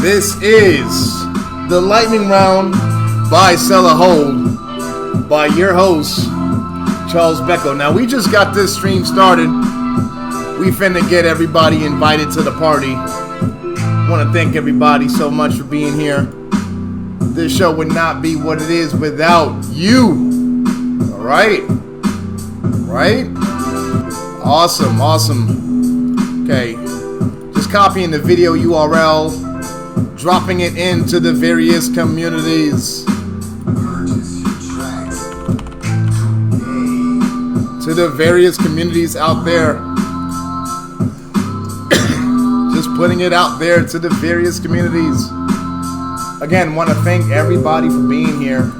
This is the lightning round by Sell or Hold by your host, Charles Becco. Now, we just got this stream started. We finna get everybody invited to the party. Want to thank everybody so much for being here. This show would not be what it is without you. All right? Right? Awesome, awesome. Okay. Just copying the video URL, dropping it into the various communities. To the various communities out there. Just putting it out there to the various communities. Again, want to thank everybody for being here.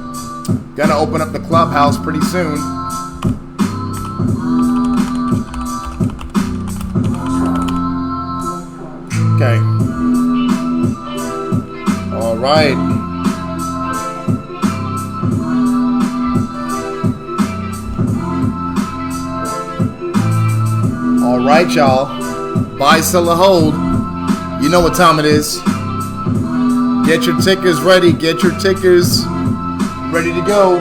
Gonna open up the clubhouse pretty soon. Okay. All right. All right, y'all. Buy, sell, or hold. You know what time it is. Get your tickers ready. Get your tickers ready to go.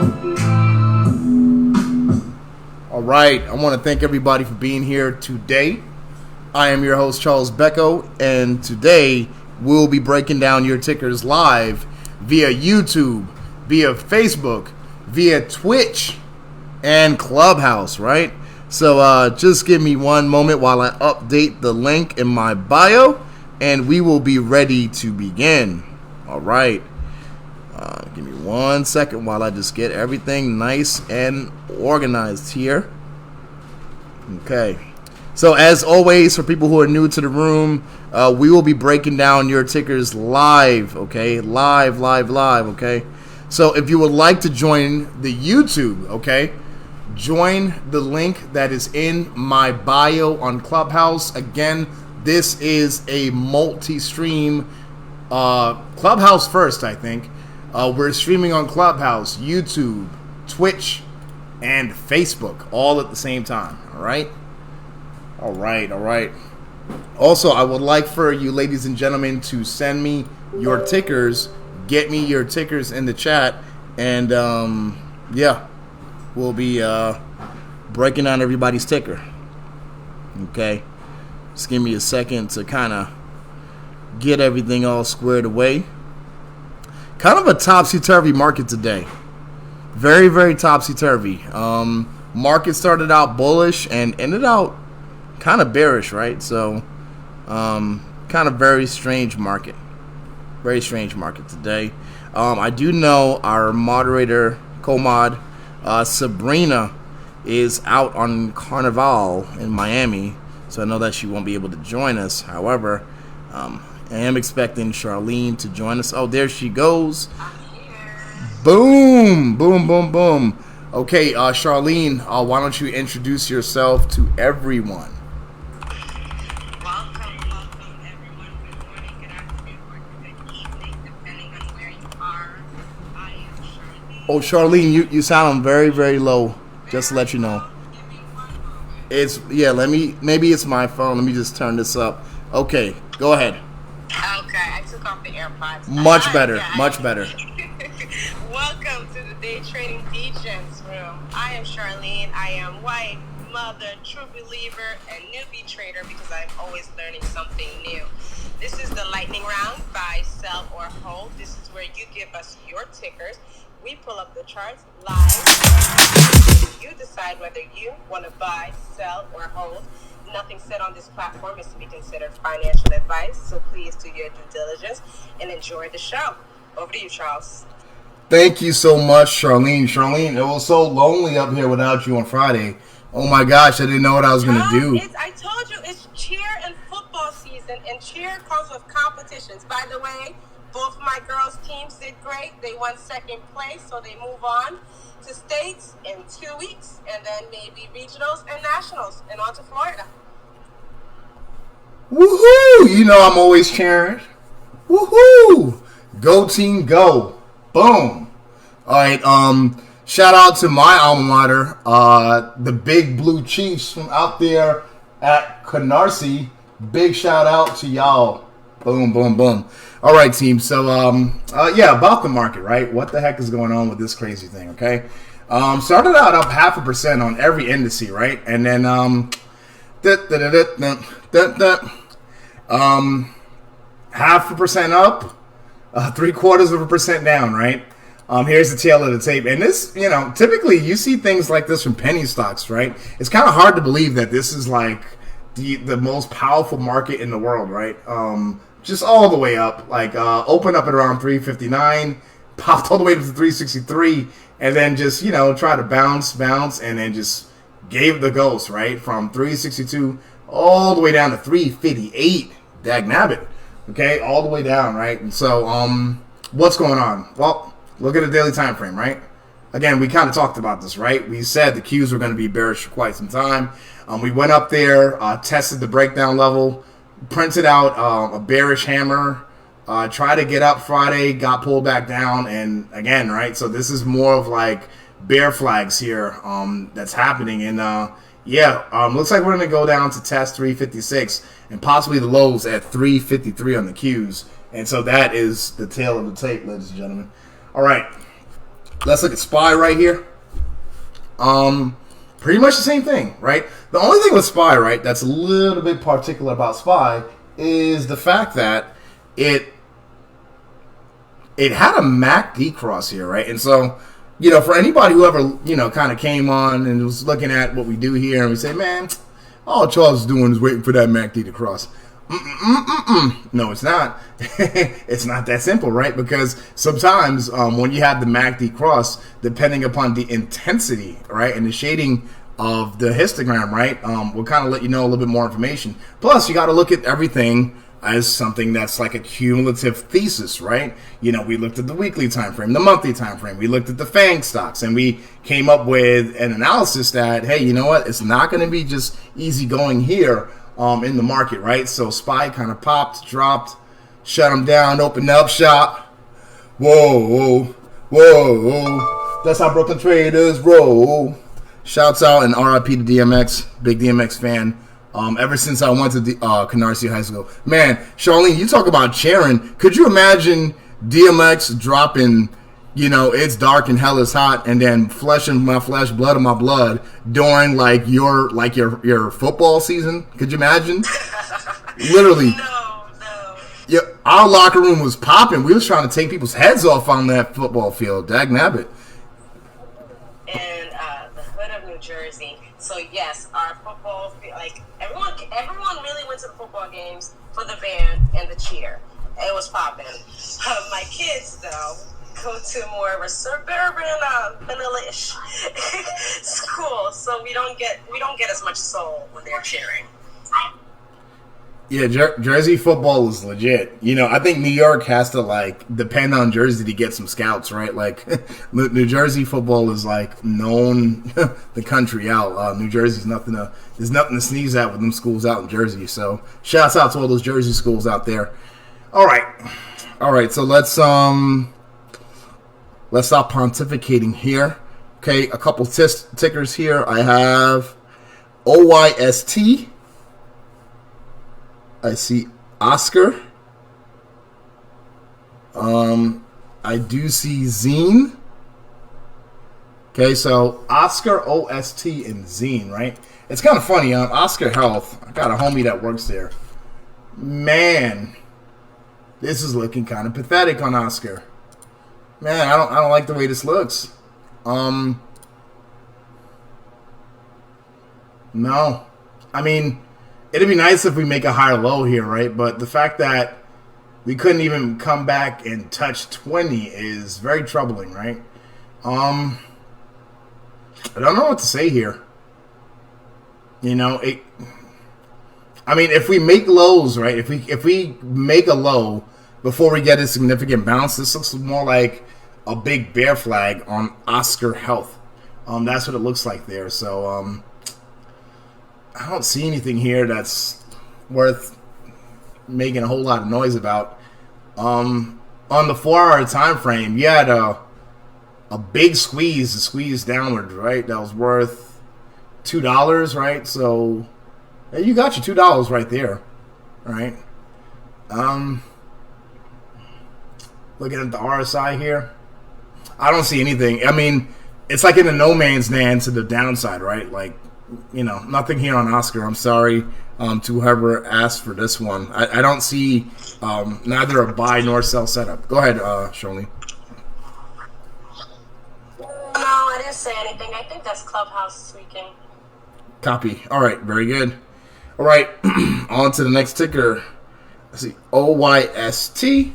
All right. I want to thank everybody for being here today. I am your host, Charles Becco, and today we'll be breaking down your tickers live via YouTube, via Facebook, via Twitch, and Clubhouse, right? So just give me one moment while I update the link in my bio, and we will be ready to begin. All right. Give me 1 second while I just get everything nice and organized here. Okay. So as always, for people who are new to the room, we will be breaking down your tickers live, okay? Live, okay? So if you would like to join the YouTube, okay, join the link that is in my bio on Clubhouse. Again, this is a multi-stream Clubhouse first, I think. We're streaming on Clubhouse, YouTube, Twitch, and Facebook all at the same time, all right? All right. Also, I would like for you ladies and gentlemen to send me your tickers. Get me your tickers in the chat. And, yeah, we'll be breaking down everybody's ticker. Okay. Just give me a second to kind of get everything all squared away. Kind of a topsy-turvy market today. Very, very topsy-turvy. Market started out bullish and ended out kind of bearish, right? So, kind of very strange market. Very strange market today. I do know our moderator, co-mod, Sabrina, is out on Carnival in Miami. So I know that she won't be able to join us. However, I am expecting Charlene to join us. Oh, there she goes. Boom, boom, boom, boom. Okay, Charlene, why don't you introduce yourself to everyone? Oh, Charlene, you sound very, very low. Just to let you know. Maybe it's my phone. Let me just turn this up. Okay, go ahead. Okay, I took off the AirPods. Much better, much better. Welcome to the Day Trading Degens room. I am Charlene. I am white, mother, true believer, and newbie trader because I'm always learning something new. This is the lightning round, buy, sell, or hold. This is where you give us your tickers. We pull up the charts live. You decide whether you want to buy, sell, or hold. Nothing said on this platform is to be considered financial advice, so please do your due diligence and enjoy the show. Over to you, Charles. Thank you so much, Charlene. Charlene, it was so lonely up here without you on Friday. Oh my gosh, I didn't know what I was going to do. I told you, it's cheer and football season, and cheer comes with competitions. By the way, both my girls' teams did great. They won second place, so they move on to states in 2 weeks, and then maybe regionals and nationals, and on to Florida. Woohoo! You know I'm always cheering. Woohoo! Go team, go! Boom! All right. Shout out to my alma mater, the Big Blue Chiefs from out there at Canarsie. Big shout out to y'all. Boom, boom, boom. All right, team. So, yeah, about the market, right? What the heck is going on with this crazy thing, okay? Started out up 0.5% on every indice, right? And then, 0.5% up, 0.75% down, right? Here's the tail of the tape. And this, typically you see things like this from penny stocks, right? It's kind of hard to believe that this is like the most powerful market in the world, right? Just all the way up, like opened up at around 359, popped all the way to 363, and then just, try to bounce, and then just gave the ghost, right? From 362 all the way down to 358. Dagnabbit. Okay, all the way down, right? And so, what's going on? Well, look at the daily time frame, right? Again, we kind of talked about this, right? We said the Qs were going to be bearish for quite some time. We went up there, tested the breakdown level, printed out a bearish hammer, tried to get up Friday, got pulled back down, and again, right? So this is more of like bear flags here that's happening. And looks like we're going to go down to test 356 and possibly the lows at 353 on the Qs. And so that is the tail of the tape, ladies and gentlemen. All right, let's look at SPY right here. Pretty much the same thing, right? The only thing with SPY, right, that's a little bit particular about SPY is the fact that it had a MACD cross here, right? And so, for anybody who ever, kind of came on and was looking at what we do here and we say, man, all Charles is doing is waiting for that MACD to cross. No, it's not. It's not that simple, right? Because sometimes when you have the MACD cross, depending upon the intensity, right, and the shading of the histogram, right, will kind of let you know a little bit more information. Plus, you got to look at everything as something that's like a cumulative thesis, right? We looked at the weekly time frame, the monthly time frame. We looked at the FANG stocks, and we came up with an analysis that, hey, you know what? It's not going to be just easy going here in the market, right? So SPY kind of popped, dropped, shut them down, opened up shop. Whoa. That's how Brooklyn traders roll. Shouts out and RIP to DMX, big DMX fan. Ever since I went to Canarsie High School. Man, Charlene, you talk about cheering. Could you imagine DMX dropping, it's dark and hell is hot, and then flesh in my flesh, blood in my blood during your football season? Could you imagine? Literally. No. Yeah, our locker room was popping. We was trying to take people's heads off on that football field. Dagnabbit. And the hood of New Jersey. So yes, our football, like everyone really went to the football games for the band and the cheer. It was popping. My kids though go to more of a suburban, vanilla-ish school, so we don't get as much soul when they're cheering. Yeah, Jersey football is legit. I think New York has to depend on Jersey to get some scouts, right? Like New Jersey football is known the country out. New Jersey's there's nothing to sneeze at with them schools out in Jersey. So shouts out to all those Jersey schools out there. All right. So let's stop pontificating here. Okay, a couple tickers here. I have OYST. I see Oscar. I do see Zine. Okay, so Oscar, OST, and Zine, right? It's kind of funny. Oscar Health. I got a homie that works there. Man, this is looking kind of pathetic on Oscar. Man, I don't like the way this looks. No, I mean, it'd be nice if we make a higher low here, right? But the fact that we couldn't even come back and touch 20 is very troubling, right? I don't know what to say here. If we make lows, right? If we make a low before we get a significant bounce, this looks more like a big bear flag on Oscar Health. That's what it looks like there. So, I don't see anything here that's worth making a whole lot of noise about. On the 4-hour time frame, you had a big squeeze downward, right? That was worth $2, right? So you got your $2 right there, right? Um, looking at the RSI here, I don't see anything. I mean, it's like in a no man's land to the downside, right? Like, you know, nothing here on Oscar. I'm sorry to whoever asked for this one. I don't see neither a buy nor sell setup. Go ahead, Shirley. No, I didn't say anything. I think that's Clubhouse speaking. Copy. All right, very good. All right, on to the next ticker. Let's see, OYST.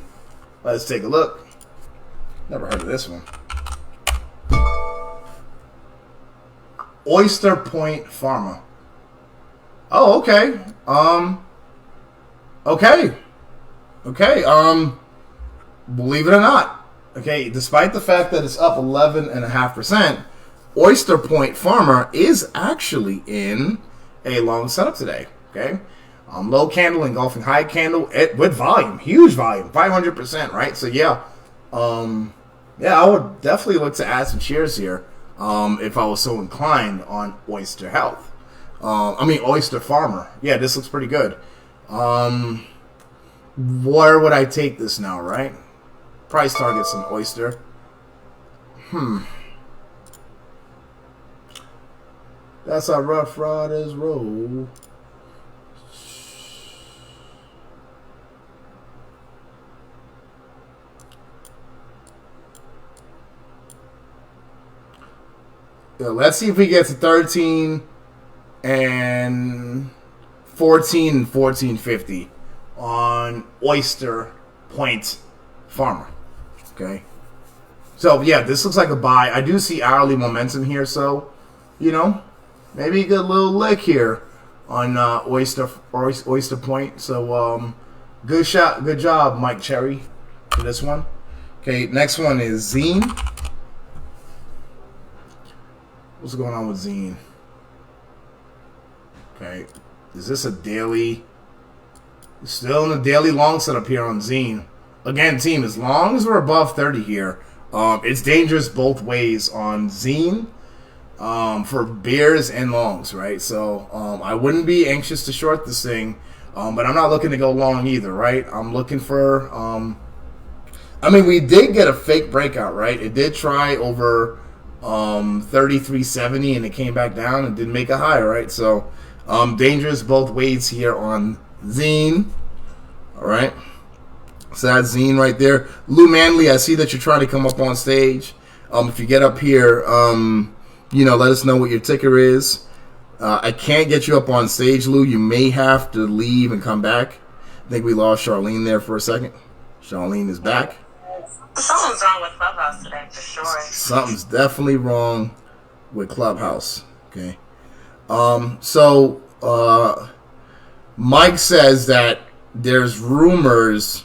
Let's take a look. Never heard of this one. Oyster Point Pharma. Oh, okay. Okay. Believe it or not. Okay, despite the fact that it's up 11.5%, Oyster Point Pharma is actually in a long setup today. Okay. Low candle engulfing high candle with volume, huge volume, 500%, right? So yeah, I would definitely look to add some shares here if I was so inclined on Oyster Health. Oyster Farmer. Yeah, this looks pretty good. Where would I take this now, right? Price targets on Oyster. That's how Rough Riders roll. Let's see if we get to 13 and 14 and 14.50 on Oyster Point Pharma. Okay. So, yeah, this looks like a buy. I do see hourly momentum here, so, you know, maybe a good little lick here on Oyster Point. So, good shot, good job, Mike Cherry, for this one. Okay, next one is Zine. What's going on with Zine? Okay, is this a daily? Still in the daily long setup here on Zine. Again, team, as long as we're above 30 here, it's dangerous both ways on Zine for bears and longs, right? So I wouldn't be anxious to short this thing, but I'm not looking to go long either, right? I'm looking for. We did get a fake breakout, right? It did try over 33.70 and it came back down and didn't make a high, right? So dangerous both ways here on Zine. All right, so that's Zine right there. Lou Manley, I see that you're trying to come up on stage. If you get up here, let us know what your ticker is. I can't get you up on stage, Lou. You may have to leave and come back. I think we lost Charlene there for a second. Charlene is back. Something's wrong with Clubhouse today, for sure. Something's definitely wrong with Clubhouse. Okay. Mike says that there's rumors.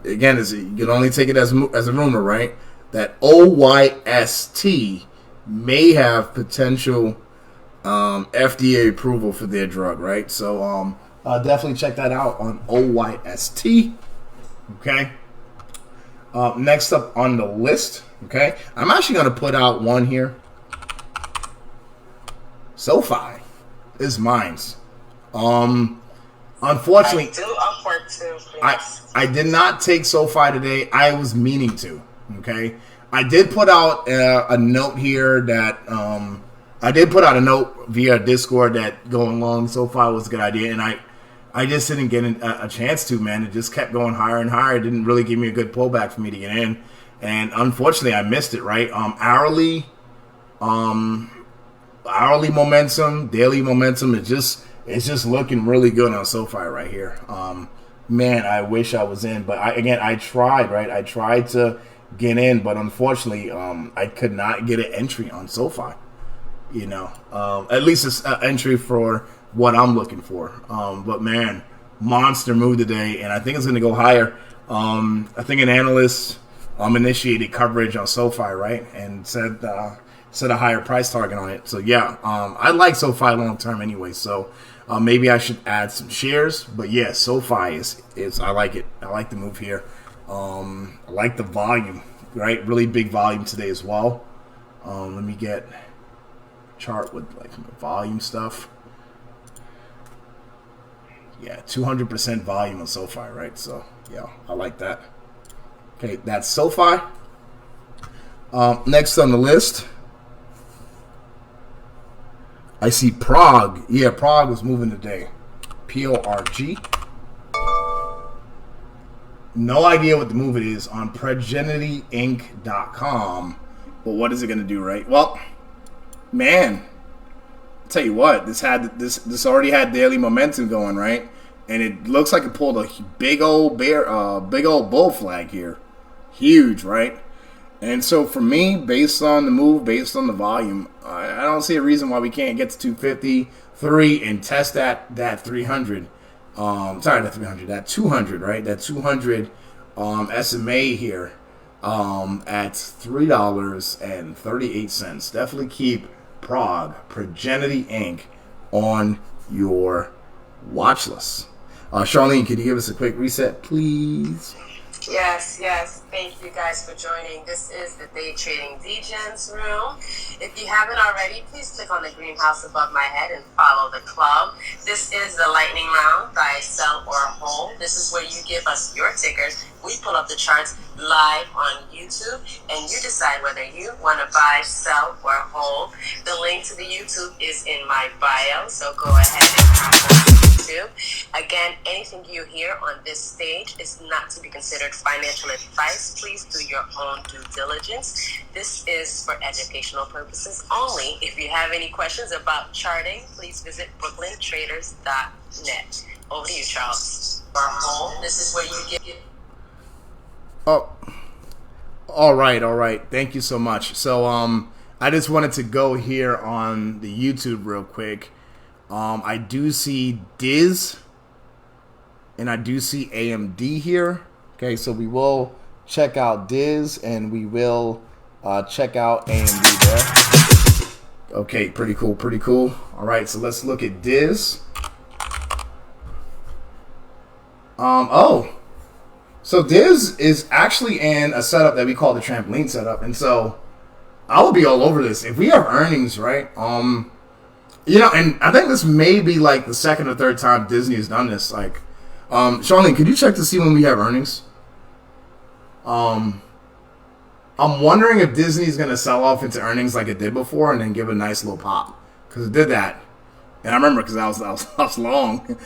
Again, you can only take it as a rumor, right? That OYST may have potential FDA approval for their drug, right? So definitely check that out on OYST. Okay. Next up on the list, okay, I'm actually going to put out one here. SOFI is mine's. Unfortunately, I do upward too, I did not take SOFI today. I was meaning to. Okay, I did put out a note here that I did put out a note via Discord that going long SOFI was a good idea, and I just didn't get a chance to, man. It just kept going higher and higher. It didn't really give me a good pullback for me to get in, and unfortunately, I missed it. Right, hourly momentum, daily momentum. It's just looking really good on SOFI right here. Man, I wish I was in, but I tried, right? I tried to get in, but unfortunately, I could not get an entry on SOFI. At least it's an entry for what I'm looking for. But man, monster move today, and I think it's going to go higher. I think an analyst initiated coverage on SOFI, right, and said a higher price target on it. So yeah, I like SOFI long term anyway. So maybe I should add some shares. But yeah, SOFI is I like it. I like the move here. I like the volume, right? Really big volume today as well. Let me get chart with like volume stuff. Yeah, 200% volume on SOFI, right? So Yeah, I like that. Okay, that's SOFI. Next on the list, I see PROG. Yeah, PROG was moving today. PORG. No idea what the move it is on ProgenityInc.com. But what is it going to do, right? Well, man, I'll tell you what, this already had daily momentum going, right? And it looks like it pulled a big old bull flag here. Huge, right? And so for me, based on the move, based on the volume, I don't see a reason why we can't get to 253 and test that 300. That 200, right? That 200 SMA here at $3.38. Definitely keep Progenity Inc. on your watch list. Charlene, can you give us a quick reset, please? Yes. Thank you guys for joining. This is the Day Trading Degens room. If you haven't already, please click on the greenhouse above my head and follow the club. This is the lightning round, buy, sell, or hold. This is where you give us your tickers. We pull up the charts live on YouTube, and you decide whether you want to buy, sell, or hold. The link to the YouTube is in my bio, so go ahead and hop on YouTube. Again, anything you hear on this stage is not to be considered financial advice. Please do your own due diligence. This is for educational purposes only. If you have any questions about charting, please visit brooklyntraders.net. Over to you, Charles. Our home. This is where you get. Oh, all right. Thank you so much. So, I just wanted to go here on the YouTube real quick. I do see Diz, and I do see AMD here. Okay, so we will check out Diz, and we will check out AMD there. Okay, pretty cool. All right, so let's look at Diz. So Diz is actually in a setup that we call the trampoline setup, and so I will be all over this if we have earnings, right? And I think this may be like the second or third time Disney has done this. Like, Charlene, could you check to see when we have earnings? I'm wondering if Disney's gonna sell off into earnings like it did before, and then give a nice little pop, because it did that, and I remember because I was long.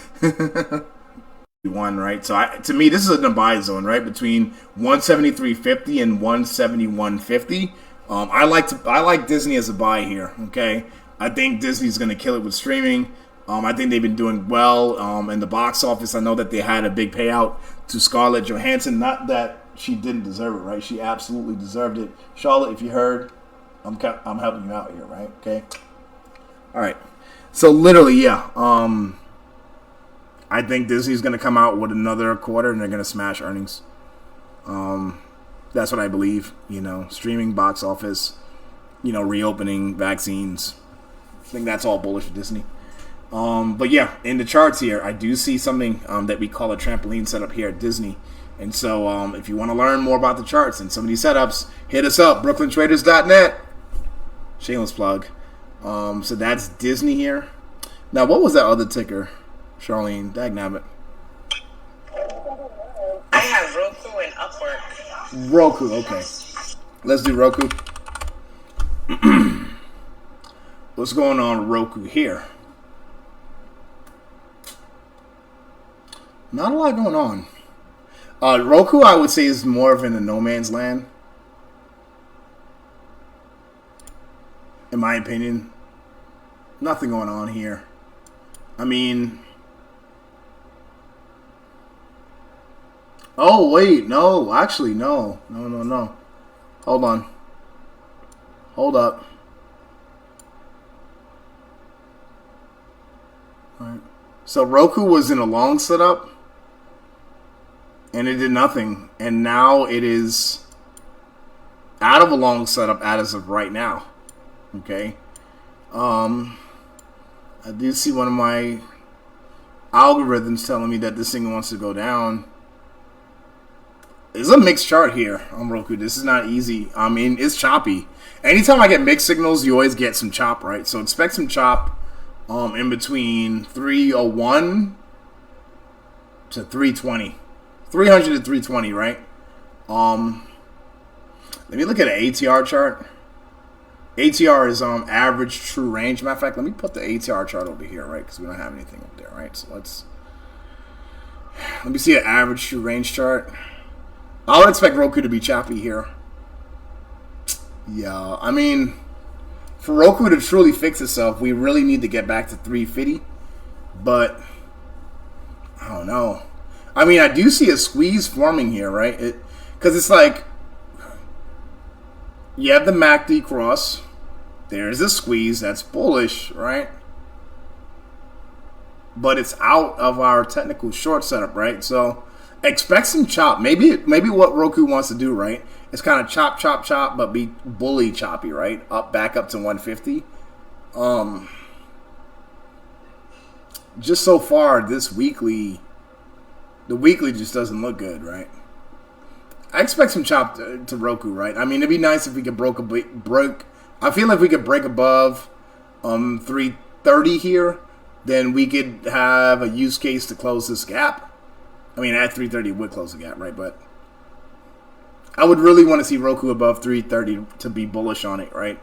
One, right? So to me, this is a buy zone, right, between 173.50 and 171.50. I like Disney as a buy here. Okay, I think Disney's going to kill it with streaming. I think they've been doing well in the box office. I know that they had a big payout to Scarlett Johansson. Not that she didn't deserve it, right? She absolutely deserved it. Charlotte, if you heard, I'm helping you out here, right? Okay. All right. So literally, yeah. I think Disney's going to come out with another quarter and they're going to smash earnings. That's what I believe. Streaming, box office, reopening, vaccines. I think that's all bullish for Disney. But yeah, in the charts here, I do see something that we call a trampoline setup here at Disney. And so if you want to learn more about the charts and some of these setups, hit us up, brooklyntraders.net. Shameless plug. So that's Disney here. Now, what was that other ticker? Charlene, dagnabbit. I have Roku and Upwork. Roku, okay. Let's do Roku. What's going on with Roku here? Not a lot going on. Roku, I would say, is more of in the no man's land. In my opinion. Nothing going on here. I mean... Oh, wait, no. Actually, no. No. Hold on. Hold up. All right. So Roku was in a long setup, and it did nothing. And now it is out of a long setup as of right now. Okay. I do see one of my algorithms telling me that this thing wants to go down. It's a mixed chart here on Roku. This is not easy. I mean, it's choppy. Anytime I get mixed signals, you always get some chop, right? So expect some chop in between 301 to 320. 300 to 320, right? Let me look at an ATR chart. ATR is average true range. Matter of fact, let me put the ATR chart over here, right? Because we don't have anything up there, right? So let me see an average true range chart. I would expect Roku to be choppy here. Yeah, I mean, for Roku to truly fix itself, we really need to get back to 350. But I don't know. I mean, I do see a squeeze forming here, right? Because it's like you have the MACD cross. There's a squeeze that's bullish, right? But it's out of our technical short setup, right? So expect some chop. Maybe what Roku wants to do, right, is kind of chop, chop, chop, but be bully choppy, right? Back up to 150. Just so far, this weekly, the weekly just doesn't look good, right? I expect some chop to Roku, right? I mean, it'd be nice if we could break. I feel like if we could break above 330 here, then we could have a use case to close this gap. I mean, at 330 would close the gap, right? But I would really want to see Roku above 330 to be bullish on it, right?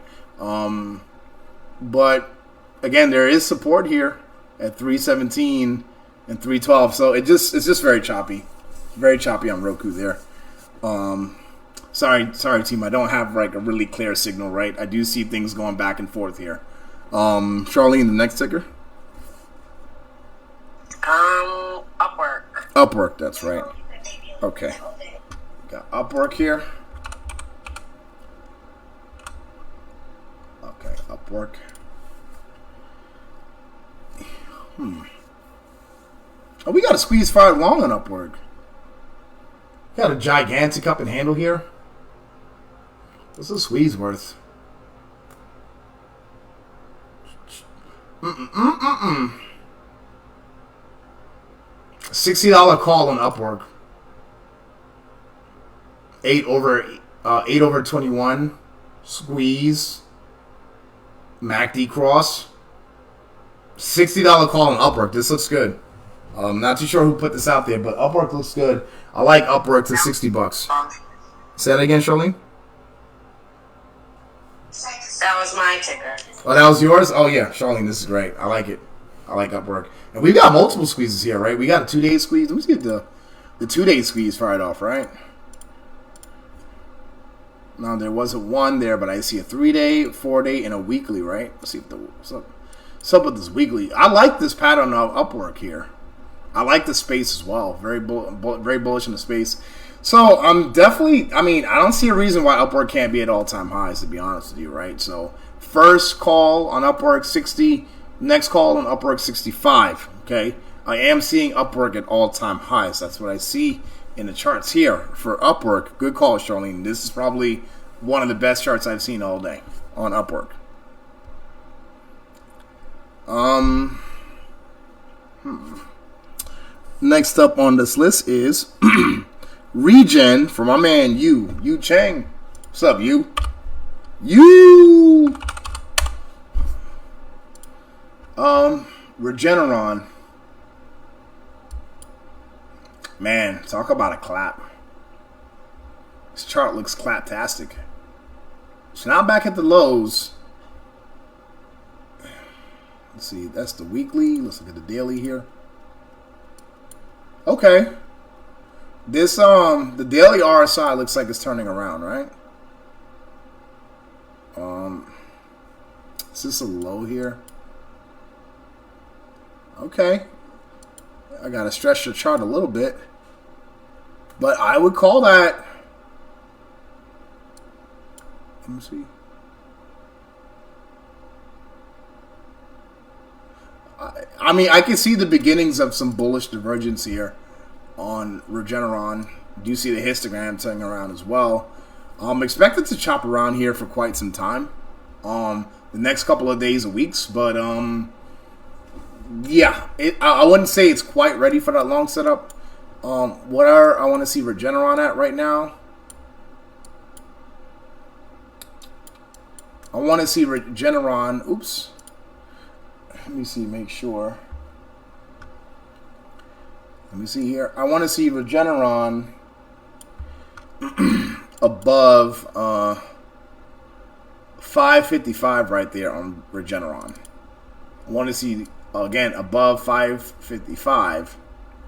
But again, there is support here at 317 and 312, so it's just very choppy on Roku there. Sorry, team. I don't have like a really clear signal, right? I do see things going back and forth here. Charlene, the next ticker. Upwork. Upwork, that's right. Okay, got Upwork here. Okay, Upwork. Oh, we got a squeeze 5 long on Upwork. Got a gigantic up and handle here. What's the squeeze worth? $60 call on Upwork. 8 over 21 squeeze. MACD cross. $60 call on Upwork. This looks good. Not too sure who put this out there, but Upwork looks good. I like Upwork to $60. Say that again, Charlene. That was my ticker. Oh, that was yours? Oh, yeah. Charlene, this is great. I like it. I like Upwork. And we've got multiple squeezes here, right? We got a 2-day squeeze. Let's get the 2-day squeeze fired off, right? Now, there wasn't one there, but I see a 3-day, 4-day, and a weekly, right? Let's see what's up with this weekly. I like this pattern of Upwork here. I like the space as well. Very bullish in the space. So I'm definitely, I mean, I don't see a reason why Upwork can't be at all-time highs, to be honest with you, right? So first call on Upwork 60, next call on Upwork 65, okay? I am seeing Upwork at all-time highs. That's what I see in the charts here for Upwork. Good call, Charlene. This is probably one of the best charts I've seen all day on Upwork. Next up on this list is Regen for my man Yu Chang. What's up, Yu? Regeneron. Man, talk about a clap. This chart looks claptastic. So now back at the lows. Let's see, that's the weekly. Let's look at the daily here. Okay. This the daily RSI looks like it's turning around, right? Is this a low here? Okay. I gotta stretch the chart a little bit. But I would call that. Let me see. I mean, I can see the beginnings of some bullish divergence here on Regeneron. Do see the histogram turning around as well. Expected to chop around here for quite some time. The next couple of days or weeks, but yeah, I wouldn't say it's quite ready for that long setup. What I want to see Regeneron at right now? I want to see Regeneron. Oops. Let me see. Make sure. Let me see here. I want to see Regeneron above 555 right there on Regeneron. I want to see, again, above 555,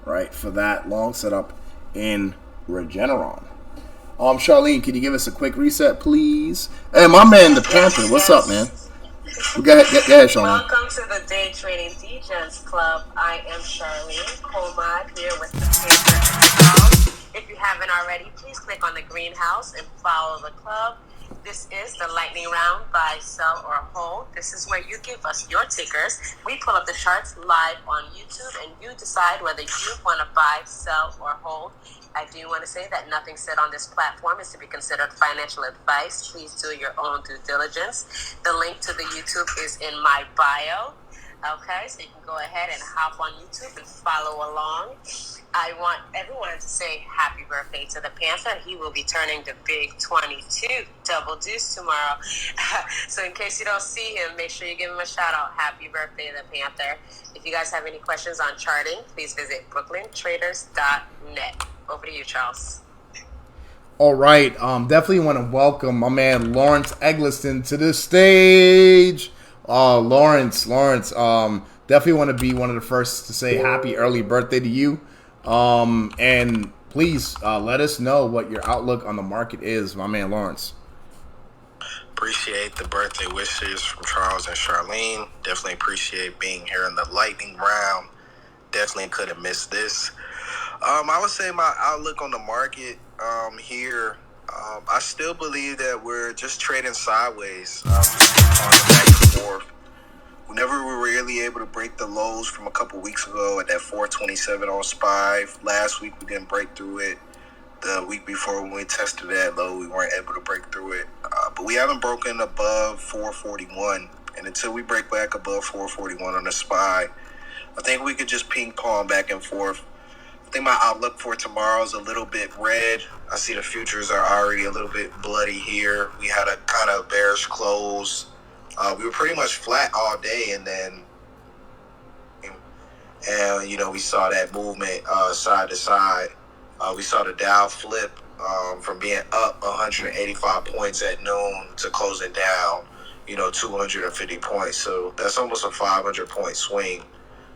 right, for that long setup in Regeneron. Charlene, can you give us a quick reset, please? Hey, my man, the Panther, what's up, man? Go ahead, Charlene. Welcome to the Day Trading DJs Club. I am Charlene, co-mod here with the Panther. If you haven't already, please click on the greenhouse and follow the club. This is the lightning round, buy, sell, or hold. This is where you give us your tickers. We pull up the charts live on YouTube, and you decide whether you want to buy, sell, or hold. I do want to say that nothing said on this platform is to be considered financial advice. Please do your own due diligence. The link to the YouTube is in my bio. Okay, so you can go ahead and hop on YouTube and follow along. I want everyone to say happy birthday to the Panther. He will be turning the big 22, double deuce tomorrow. So in case you don't see him, make sure you give him a shout out. Happy birthday to the Panther. If you guys have any questions on charting, please visit brooklyntraders.net. Over to you, Charles. All right. Definitely want to welcome my man Lawrence Eggleston to the stage. Lawrence, definitely want to be one of the first to say happy early birthday to you. And please let us know what your outlook on the market is, my man Lawrence. Appreciate the birthday wishes from Charles and Charlene. Definitely appreciate being here in the lightning round. Definitely couldn't miss this. I would say my outlook on the market here, I still believe that we're just trading sideways on the back and forth. Whenever we were really able to break the lows from a couple weeks ago at that 427 on SPY, last week we didn't break through it. The week before when we tested that low, we weren't able to break through it. But we haven't broken above 441. And until we break back above 441 on the SPY, I think we could just ping pong back and forth. I think my outlook for tomorrow is a little bit red. I see the futures are already a little bit bloody here. We had a kind of bearish close. We were pretty much flat all day, and then, we saw that movement side to side. We saw the Dow flip from being up 185 points at noon to closing down, 250 points. So that's almost a 500-point swing.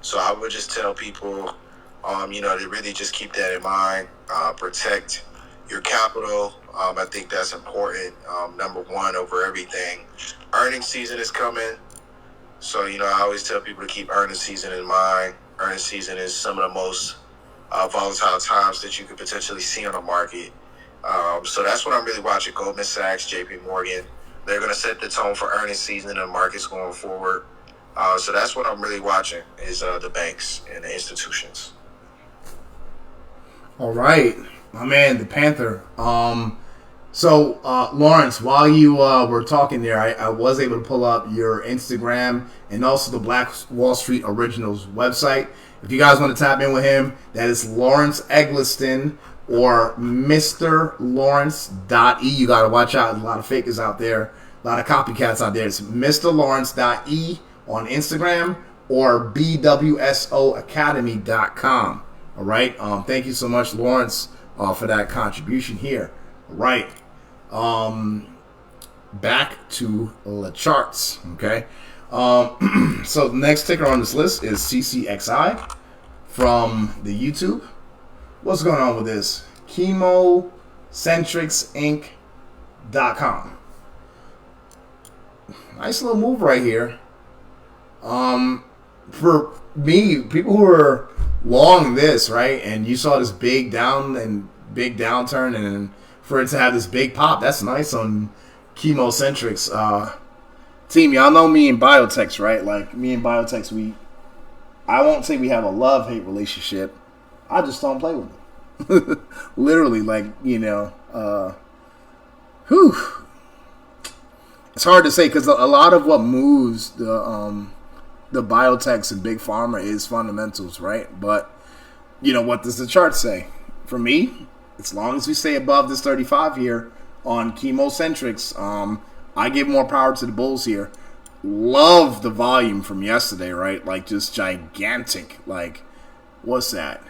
So I would just tell people, to really just keep that in mind. Protect your capital. I think that's important. Number one over everything. Earnings season is coming. So, I always tell people to keep earnings season in mind. Earnings season is some of the most volatile times that you could potentially see on the market. So that's what I'm really watching. Goldman Sachs, JP Morgan. They're going to set the tone for earnings season in the markets going forward. So that's what I'm really watching is the banks and the institutions. All right, my man, the Panther. So, Lawrence, while you were talking there, I was able to pull up your Instagram and also the Black Wall Street Originals website. If you guys want to tap in with him, that is Lawrence Eggleston or Mr. Lawrence.e. You got to watch out. There's a lot of fakers out there, a lot of copycats out there. It's Mr. Lawrence.e on Instagram or bwsoacademy.com. All right. Thank you so much, Lawrence, for that contribution here. All right. Back to the charts. Okay. So the next ticker on this list is CCXI from the YouTube. What's going on with this? ChemoCentricsInc.com. Nice little move right here. For me, people who are long this, right, and you saw this big downturn, and for it to have this big pop, that's nice on ChemoCentrics. Team, y'all know me and biotechs, right? Like me and biotechs, I won't say we have a love-hate relationship. I just don't play with them. Literally, it's hard to say because a lot of what moves the biotechs and big pharma is fundamentals, right? But what does the chart say? For me, as long as we stay above this 35 here on ChemoCentrics, I give more power to the bulls here. Love the volume from yesterday, right? Like just gigantic. Like, what's that?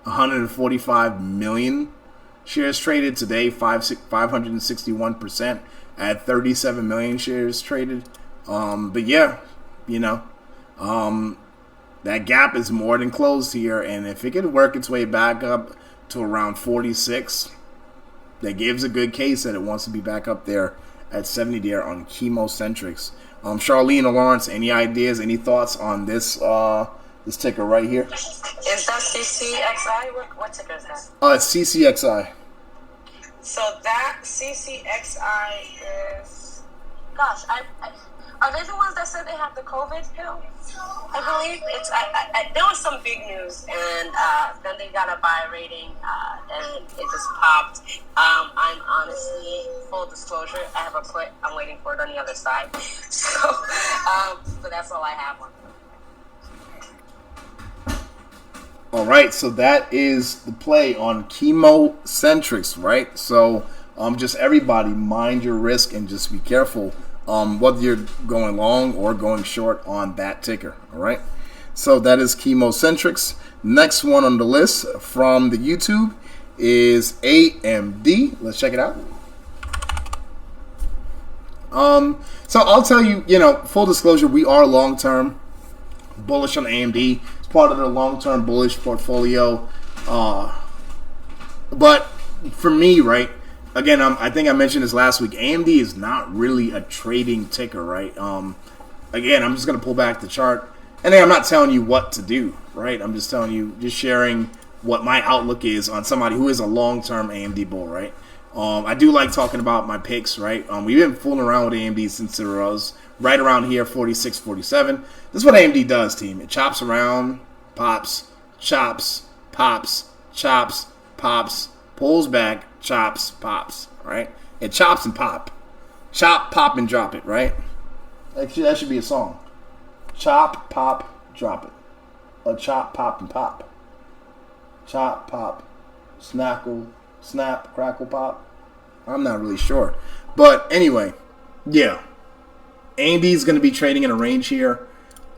145 million shares traded today, 561% at 37 million shares traded. But yeah, you know, that gap is more than closed here, and if it could work its way back up to around 46, that gives a good case that it wants to be back up there at 70 there on chemocentrics. Charlene or Lawrence, any ideas, any thoughts on this this ticker right here? Is that CCXI? What ticker is that? It's CCXI. So that CCXI is, gosh, are they the ones that said they have the COVID pill? I believe it's. There was some big news, and then they got a buy rating, and it just popped. I'm honestly, full disclosure, I have a put. I'm waiting for it on the other side. So, but that's all I have on. All right, so that is the play on chemocentrics, right? So, just everybody mind your risk and just be careful. Whether you're going long or going short on that ticker, all right? So that is chemocentrics. Next one on the list from the YouTube is AMD. Let's check it out. So I'll tell you, full disclosure, we are long-term bullish on AMD. It's part of the long-term bullish portfolio. But for me, right, again, I think I mentioned this last week. AMD is not really a trading ticker, right? Again, I'm just going to pull back the chart. And I'm not telling you what to do, right? I'm just telling you, just sharing what my outlook is on somebody who is a long-term AMD bull, right? I do like talking about my picks, right? We've been fooling around with AMD since it was right around here, 46, 47. This is what AMD does, team. It chops around, pops, chops, pops, chops, pops, pulls back, chops, pops, right? It chops and pop. Chop, pop, and drop it, right? That should be a song. Chop, pop, drop it. Or chop, pop, and pop. Chop, pop, snackle, snap, crackle, pop. I'm not really sure. But anyway, yeah. AMD is going to be trading in a range here.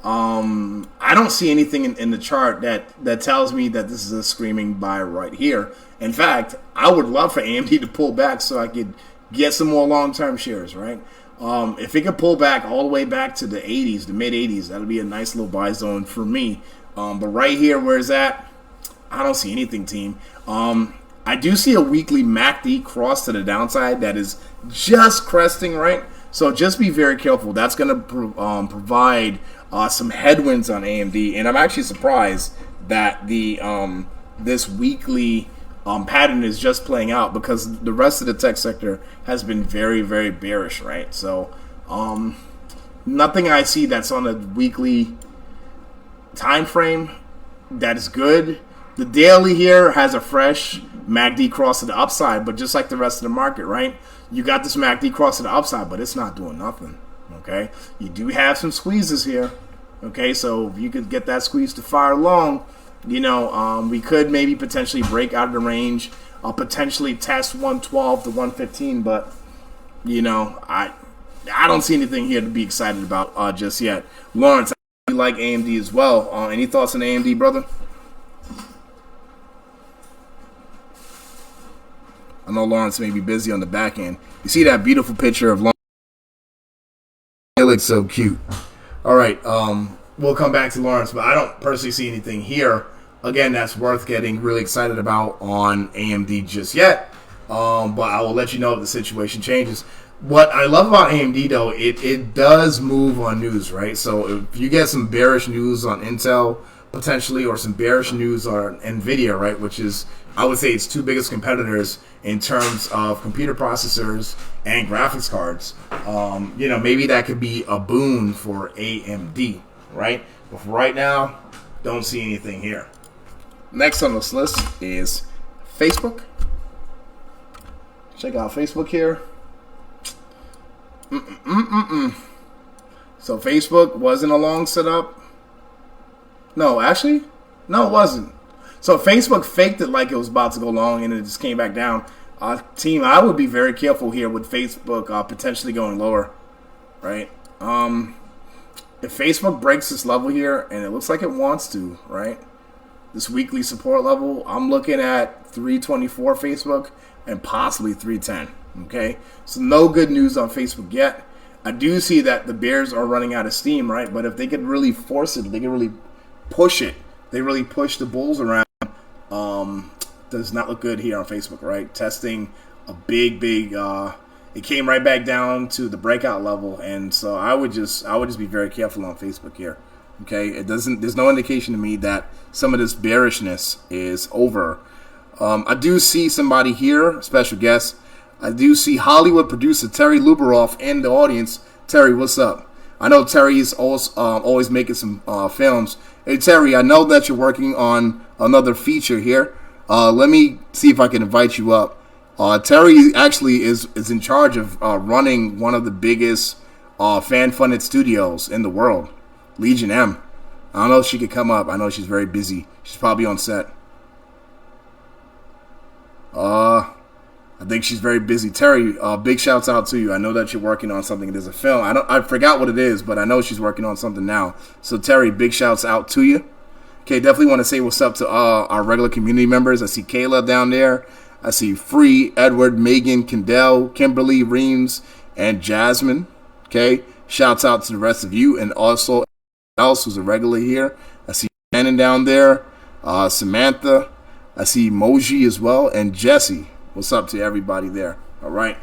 I don't see anything in the chart that tells me that this is a screaming buy right here. In fact, I would love for AMD to pull back so I could get some more long-term shares, right? If it could pull back all the way back to the 80s, the mid-80s, that'll be a nice little buy zone for me. But right here, where it's at, I don't see anything, team. I do see a weekly MACD cross to the downside that is just cresting, right? So just be very careful. That's going to provide some headwinds on AMD, and I'm actually surprised that the this weekly pattern is just playing out because the rest of the tech sector has been very, very bearish, right? So nothing I see that's on a weekly time frame that is good. The daily here has a fresh MACD cross to the upside, but just like the rest of the market, right? You got this MACD cross to the upside, but it's not doing nothing, okay? You do have some squeezes here, okay? So if you could get that squeeze to fire long, we could maybe potentially break out of the range, potentially test 112 to 115, but, I don't see anything here to be excited about just yet. Lawrence, I like AMD as well. Any thoughts on AMD, brother? I know Lawrence may be busy on the back end. You see that beautiful picture of Lawrence? It looks so cute. All right, we'll come back to Lawrence, but I don't personally see anything here, again, that's worth getting really excited about on AMD just yet. But I will let you know if the situation changes. What I love about AMD, though, it does move on news, right? So if you get some bearish news on Intel, potentially, or some bearish news on NVIDIA, right, which is, I would say, its two biggest competitors in terms of computer processors and graphics cards, maybe that could be a boon for AMD, right? But for right now, don't see anything here. Next on this list is Facebook. Check out Facebook here. So Facebook wasn't a long setup. No, actually, no, it wasn't. So Facebook faked it like it was about to go long, and it just came back down. Team, I would be very careful here with Facebook potentially going lower, right? If Facebook breaks this level here, and it looks like it wants to, right? this weekly support level, I'm looking at 324 Facebook and possibly 310. Okay, so no good news on Facebook yet. I do see that the bears are running out of steam, right? But if they could really force it, they could really push it. They really push the bulls around. Does not look good here on Facebook, right? Testing a big. It came right back down to the breakout level, and so I would just be very careful on Facebook here. Okay, it doesn't. There's no indication to me that some of this bearishness is over. I do see somebody here, special guest. I do see Hollywood producer Terry Luberoff in the audience. Terry, what's up? I know Terry is always making some films. Hey, Terry, I know that you're working on another feature here. Let me see if I can invite you up. Terry actually is in charge of running one of the biggest fan-funded studios in the world, Legion M. I don't know if she could come up. I know she's very busy. She's probably on set. I think she's very busy. Terry, big shouts out to you. I know that you're working on something. There's a film. I forgot what it is, but I know she's working on something now. So Terry, big shouts out to you. Okay, definitely want to say what's up to our regular community members. I see Kayla down there. I see Free, Edward, Megan, Kendall, Kimberly, Reams, and Jasmine. Okay, shouts out to the rest of you, and also else who's a regular here. I see Shannon down there, Samantha. I see Moji as well, and Jesse. What's up to everybody there? All right.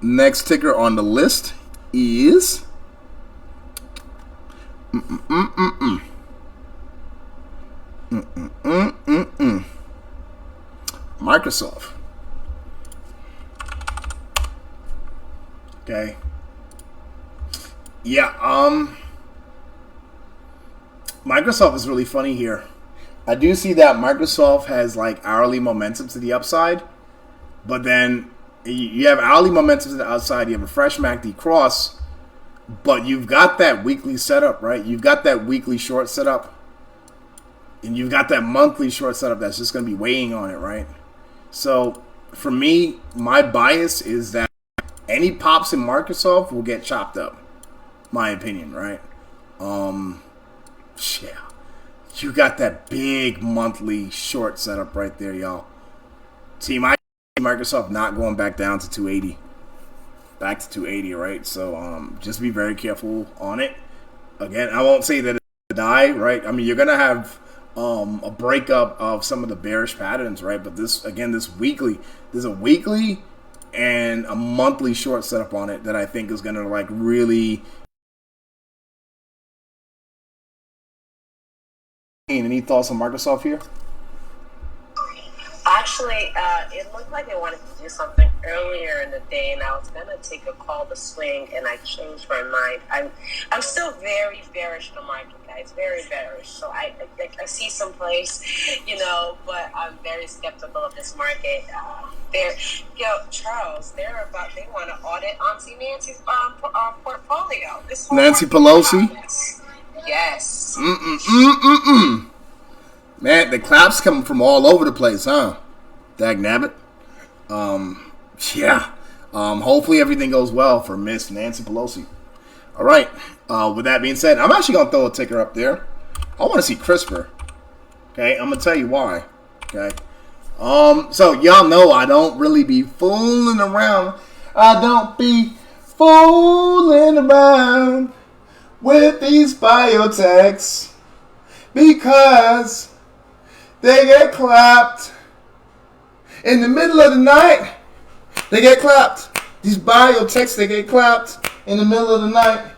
Next ticker on the list is Microsoft. Okay. Yeah, Microsoft is really funny here. I do see that Microsoft has like hourly momentum to the upside, but then you have hourly momentum to the outside. You have a fresh MACD cross, but you've got that weekly setup, right? You've got that weekly short setup, and you've got that monthly short setup that's just going to be weighing on it, right? So for me, my bias is that any pops in Microsoft will get chopped up. My opinion, right? Yeah. You got that big monthly short setup right there, y'all. Team, I see Microsoft not going back down to 280. Back to 280, right? So just be very careful on it. Again, I won't say that it's going to die, right? I mean, you're going to have a breakup of some of the bearish patterns, right? But this, again, there's a weekly and a monthly short setup on it that I think is going to like really. Any thoughts on Microsoft here? Actually, it looked like they wanted to do something earlier in the day, and I was gonna take a call to swing, and I changed my mind. I'm still very bearish in the market, guys. Very bearish. So I see some place, but I'm very skeptical of this market. Charles, they want to audit Auntie Nancy's portfolio. Nancy Pelosi. Yes. Man, the claps coming from all over the place, huh? Dag nabbit. Yeah. Hopefully everything goes well for Miss Nancy Pelosi. All right. With that being said, I'm actually gonna throw a ticker up there. I want to see CRISPR. Okay, I'm gonna tell you why. Okay. So y'all know I don't really be fooling around. I don't be fooling around with these biotechs because they get clapped in the middle of the night. They get clapped. These biotechs, they get clapped in the middle of the night.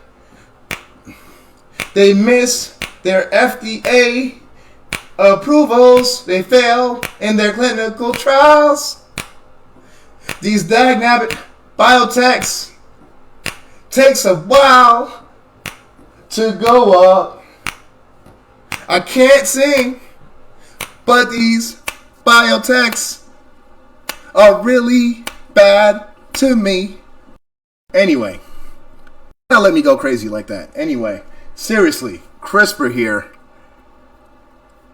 They miss their FDA approvals. They fail in their clinical trials. These dagnabbit biotechs takes a while to go up. I can't sing, but these biotechs are really bad to me. Anyway, don't let me go crazy like that. Anyway, seriously, CRISPR here.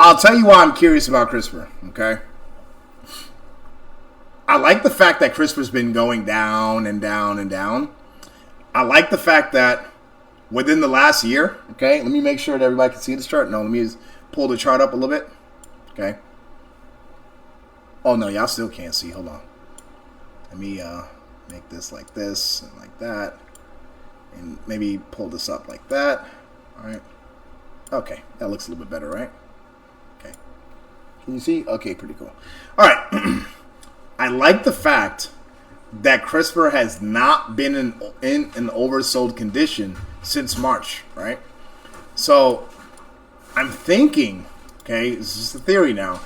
I'll tell you why I'm curious about CRISPR, okay? I like the fact that CRISPR's been going down and down and down. I like the fact that within the last year, okay, let me make sure that everybody can see this chart. No, let me pull the chart up a little bit. Okay. Oh, no, y'all still can't see. Hold on. Let me make this like this and like that. And maybe pull this up like that. All right. Okay, that looks a little bit better, right? Okay. Can you see? Okay, pretty cool. All right. I like the fact that CRISPR has not been in an oversold condition since March, right? So I'm thinking, okay, this is the theory now,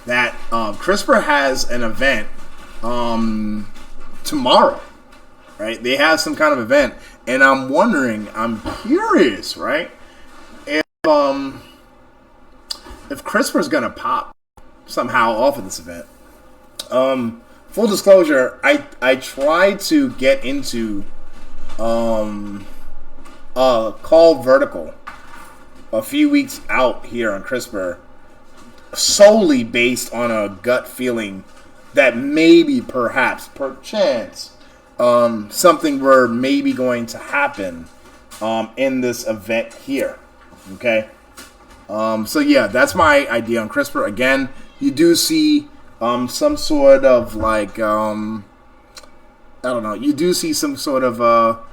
that CRISPR has an event tomorrow, right? They have some kind of event, and I'm wondering, I'm curious, right? If CRISPR is gonna pop somehow off of this event. Full disclosure, I tried to get into call vertical a few weeks out here on CRISPR solely based on a gut feeling that maybe, perhaps, perchance, something were maybe going to happen in this event here. Okay? So yeah, that's my idea on CRISPR. Again, you do see some sort of like, I don't know, you do see some sort of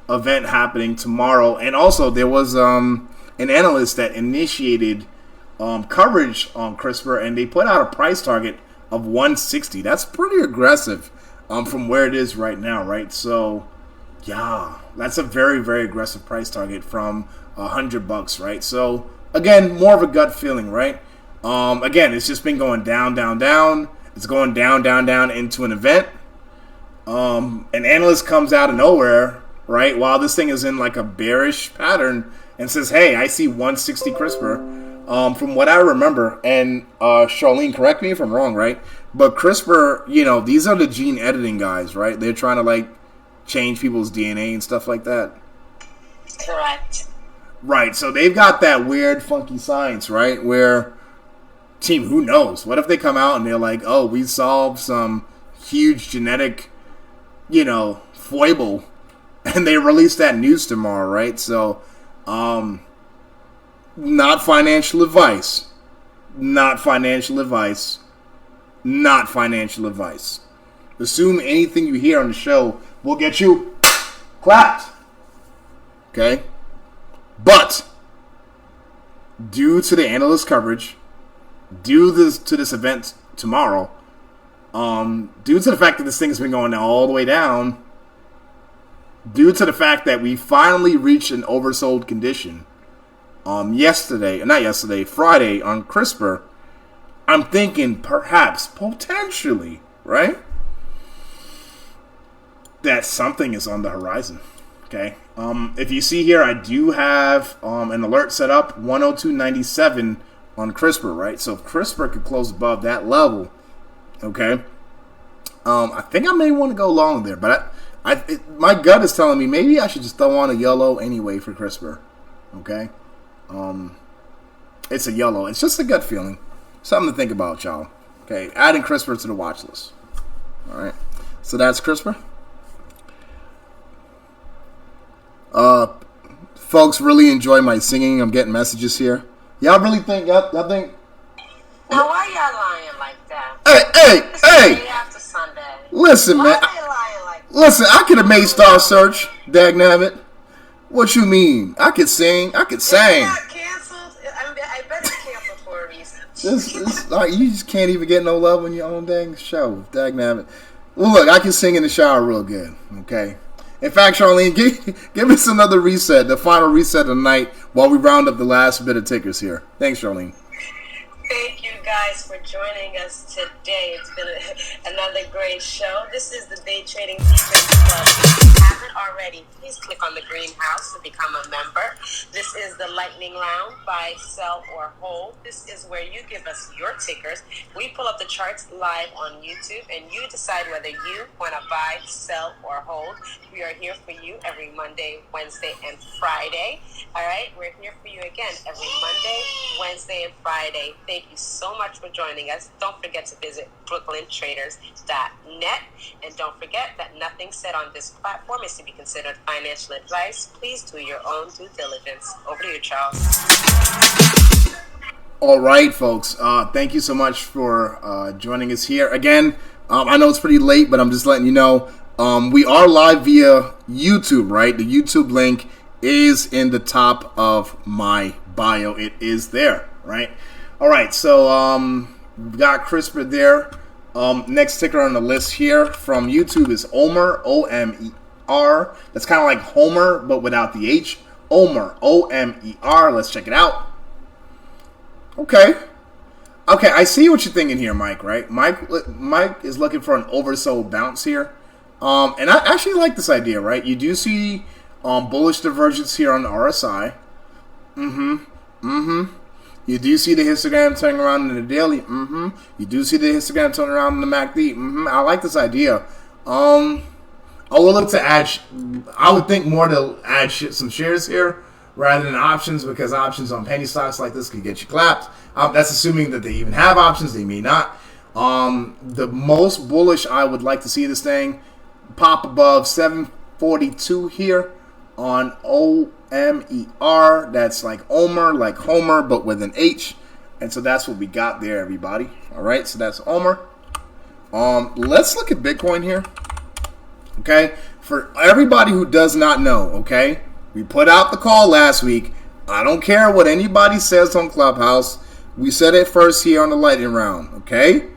event happening tomorrow. And also there was an analyst that initiated coverage on CRISPR, and they put out a price target of 160. That's pretty aggressive from where it is right now, right? So yeah, that's a very, very aggressive price target from $100, right? So again, more of a gut feeling, right? Again, it's just been going down, down, down. It's going down, down, down into an event. An analyst comes out of nowhere, right, while this thing is in like a bearish pattern and says, hey, I see 160 CRISPR. From what I remember, and Charlene, correct me if I'm wrong, right? But CRISPR, you know, these are the gene editing guys, right? They're trying to like change people's DNA and stuff like that. Correct. Right, so they've got that weird, funky science, right, where, team, who knows? What if they come out and they're like, oh, we solved some huge genetic, you know, foible, and they release that news tomorrow, right? So, not financial advice. Not financial advice. Not financial advice. Assume anything you hear on the show will get you clapped. Okay? But, due to the analyst coverage, due to this event tomorrow, due to the fact that this thing has been going all the way down, due to the fact that we finally reached an oversold condition, Friday on CRISPR, I'm thinking perhaps, potentially, right, that something is on the horizon. Okay. If you see here, I do have an alert set up, 102.97 on CRISPR, right? So if CRISPR could close above that level, okay, I think I may want to go long there, but my gut is telling me maybe I should just throw on a yellow anyway for CRISPR, okay? It's a yellow. It's just a gut feeling. Something to think about, y'all. Okay, adding CRISPR to the watch list. All right, so that's CRISPR. Folks really enjoy my singing. I'm getting messages here. Y'all really think? Y'all think? Now, why y'all lying like that? Hey! Day after Sunday. Listen, Why man. are they lying like that? Listen, I could have made Star Search. Dagnabbit. What you mean? I could sing. I could sing. It's not canceled. I bet it's canceled for a reason. This like, you just can't even get no love on your own dang show. Dagnabbit. Well, look, I can sing in the shower real good. Okay. In fact, Charlene, give us another reset, the final reset of the night, while we round up the last bit of tickers here. Thanks, Charlene. Thank you guys for joining us today. It's been another great show. This is the Day Trading Defense Club. If you haven't already, please click on the greenhouse to become a member. This is the Lightning Round, buy, sell, or hold. This is where you give us your tickers. We pull up the charts live on YouTube, and you decide whether you want to buy, sell, or hold. We are here for you every Monday, Wednesday, and Friday. All right? We're here for you again every Monday, Wednesday, and Friday. Thank you so much for joining us. Don't forget to visit brooklyntraders.net. And don't forget that nothing said on this platform is to be considered financial advice. Please do your own due diligence. Over to you, Charles. All right, folks. Thank you so much for joining us here again. I know it's pretty late, but I'm just letting you know we are live via YouTube. Right, the YouTube link is in the top of my bio. It is there. Right. All right. So we've got CRSP there. Next ticker on the list here from YouTube is OMER. OMER. That's kind of like Homer, but without the H. OMER. OMER. Let's check it out. Okay, I see what you're thinking here, Mike. Right, Mike is looking for an oversold bounce here, and I actually like this idea. Right, you do see bullish divergence here on the RSI. You do see the histogram turning around in the daily. You do see the histogram turning around in the MACD. I like this idea. I will look to add. I would think more to add some shares here, rather than options, because options on penny stocks like this could get you clapped. That's assuming that they even have options. They may not. The most bullish I would like to see this thing pop above 742 here on OMER. That's like OMER, like Homer, but with an H. And so that's what we got there, everybody. All right, so that's OMER. Let's look at Bitcoin here. Okay, for everybody who does not know, okay, we put out the call last week. I don't care what anybody says on Clubhouse. We said it first here on the lightning round, okay?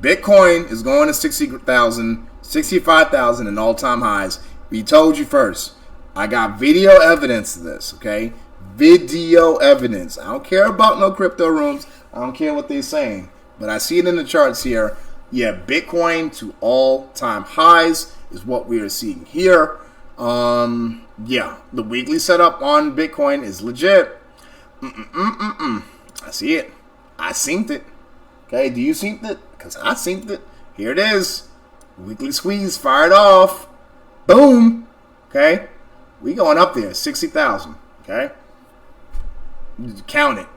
Bitcoin is going to 60,000, 65,000 in all-time highs. We told you first. I got video evidence of this, okay? Video evidence. I don't care about no crypto rooms. I don't care what they're saying. But I see it in the charts here. Yeah, Bitcoin to all-time highs is what we are seeing here. Yeah, the weekly setup on Bitcoin is legit. I see it. I synced it. Okay, do you sync it? Because I synced it. Here it is. Weekly squeeze fired off. Boom. Okay, we going up there, 60,000. Okay, count it.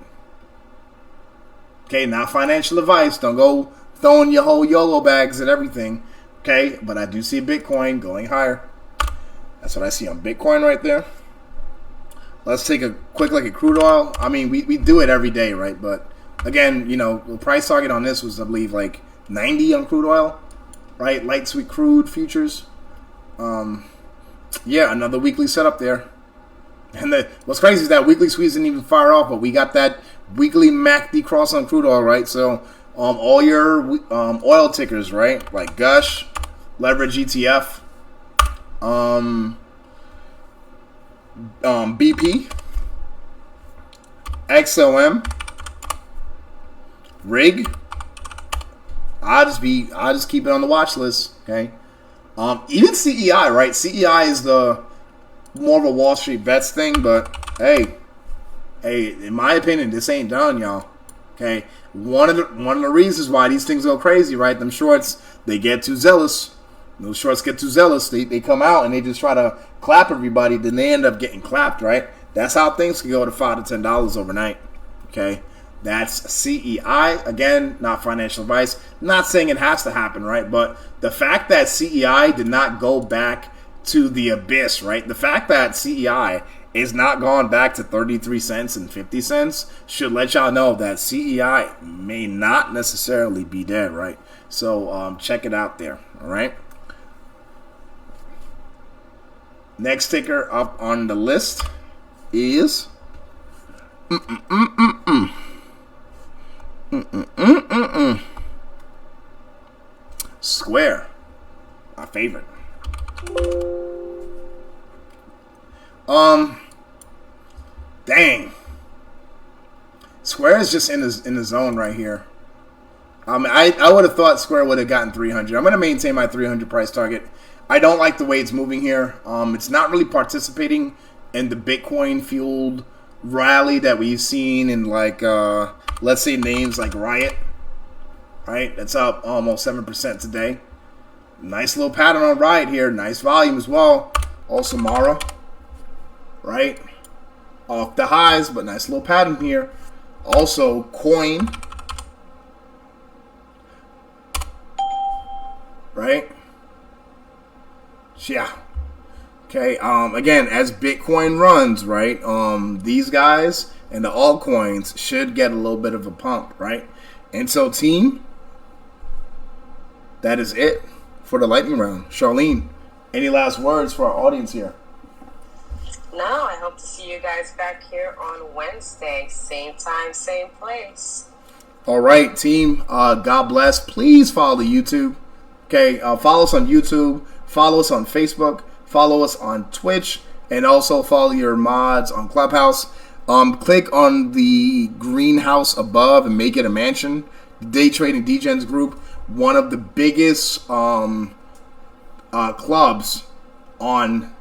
Okay, not financial advice. Don't go throwing your whole YOLO bags at everything. Okay, but I do see Bitcoin going higher. That's what I see on Bitcoin right there. Let's take a quick look at crude oil. I mean, we do it every day, right? But again, you know, the price target on this was, I believe, like 90 on crude oil, right? Light sweet crude futures. Yeah, another weekly setup there. And what's crazy is that weekly squeeze didn't even fire off, but we got that weekly MACD cross on crude oil, right? So all your oil tickers, right? Like Gush, Leverage ETF, BP, XOM, Rig. I'll just keep it on the watch list. Okay. Even CEI, right? CEI is the more of a Wall Street bets thing, but hey, in my opinion, this ain't done, y'all. Okay. One of the reasons why these things go crazy, right? Them shorts, they get too zealous. Those shorts get too zealous. They come out and they just try to clap everybody. Then they end up getting clapped, right? That's how things can go to $5 to $10 overnight. Okay, that's CEI. Again, not financial advice. Not saying it has to happen, right? But the fact that CEI did not go back to the abyss, right? The fact that CEI is not gone back to 33 cents and 50 cents should let y'all know that CEI may not necessarily be dead, right? So check it out there, all right? Next ticker up on the list is Square, my favorite. Dang. Square is just in the zone right here. I would have thought Square would have gotten 300. I'm going to maintain my 300 price target. I don't like the way it's moving here. It's not really participating in the Bitcoin fueled rally that we've seen in, like, let's say names like RIOT, right? That's up almost 7% today. Nice little pattern on RIOT here. Nice volume as well. Also Mara, right? Off the highs, but nice little pattern here. Also Coin, right? Yeah. Okay. Again, as Bitcoin runs, right? These guys, and the altcoins should get a little bit of a pump, right? And so, team, that is it for the lightning round. Charlene, any last words for our audience here? No, I hope to see you guys back here on Wednesday. Same time, same place. All right, team. God bless. Please follow the YouTube. Okay, follow us on YouTube. Follow us on Facebook. Follow us on Twitch. And also follow your mods on Clubhouse. Click on the greenhouse above and make it a mansion. The Day Trading Degens group, one of the biggest clubs on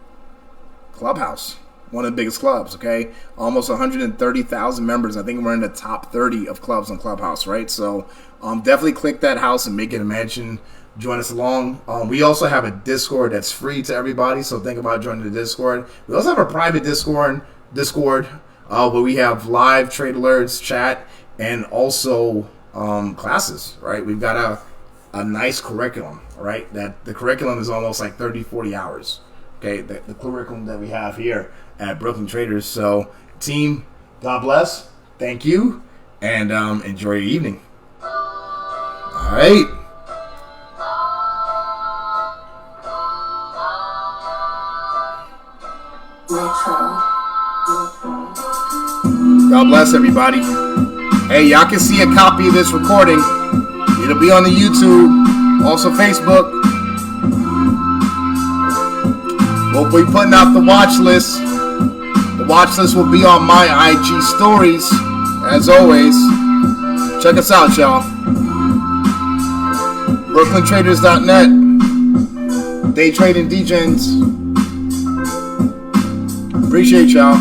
Clubhouse. One of the biggest clubs, okay? Almost 130,000 members. I think we're in the top 30 of clubs on Clubhouse, right? So definitely click that house and make it a mansion. Join us along. We also have a Discord that's free to everybody, so think about joining the Discord. We also have a private Discord where we have live trade alerts, chat, and also classes, right? We've got a nice curriculum, right? That the curriculum is almost like 30, 40 hours, okay? The curriculum that we have here at Brooklyn Traders. So, team, God bless. Thank you, and enjoy your evening. All right. God bless everybody. Hey, y'all can see a copy of this recording. It'll be on the YouTube, also Facebook. We'll be putting out the watch list. The watch list will be on my IG stories, as always. Check us out, y'all. BrooklynTraders.net. Day Trading Degens. Appreciate y'all.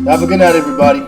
Have a good night, everybody.